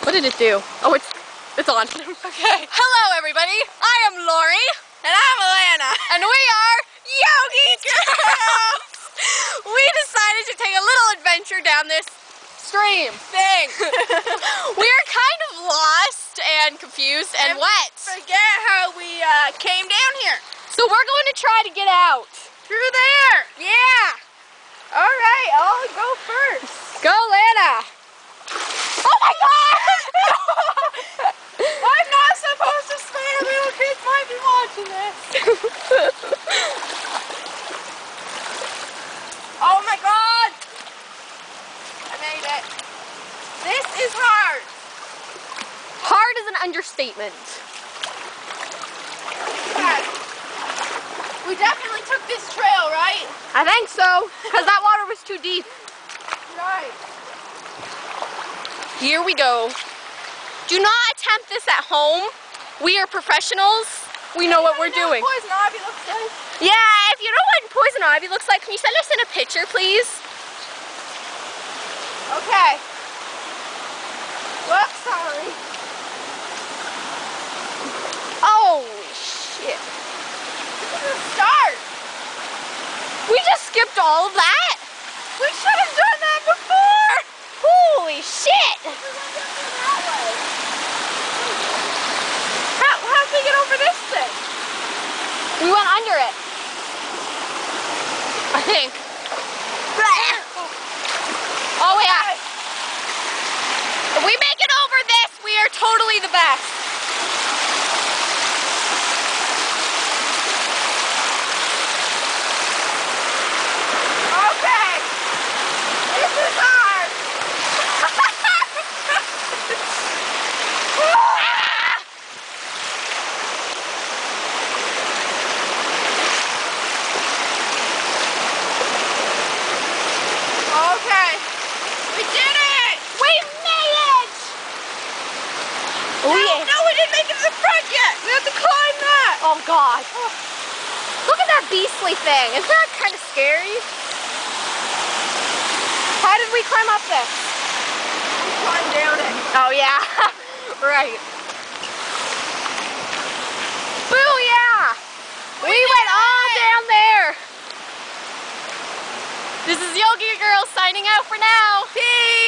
What did it do? Oh, it's on. Okay. Hello, everybody. I am Lori. And I'm Alana. And we are Yogi Girls. We decided to take a little adventure down this stream thing. We are kind of lost and confused and wet. Forget how we came down here. So we're going to try to get out. Through there. Yeah. All right, I'll go first. Go, Lana. Oh my God! I'm not supposed to swim. Little kids might be watching this. Oh my God! I made it. This is hard. Hard is an understatement. Okay. We definitely took this trail, right? I think so, because that water was too deep. Right. Here we go. Do not attempt this at home. We are professionals. We know what we're doing. Poison ivy looks like. Yeah, if you know what poison ivy looks like, can you send us in a picture, please? Okay. Whoops, sorry. Holy shit. This is a start. We just skipped all of that? We should have done that before. Holy shit. How'd we get over this thing? We went under it. I think. Oh yeah. If we make it over this, we are totally the best. Okay. This is hard. Okay. We did it. We made it. No, we didn't make it to the front yet. We have to climb that. Oh God. Look at that beastly thing. Isn't that kind of scary? How did we climb up this? We climbed down it. Oh yeah. Right. Booyah! We went all down there. This is Yogi Girl signing out for now. Peace.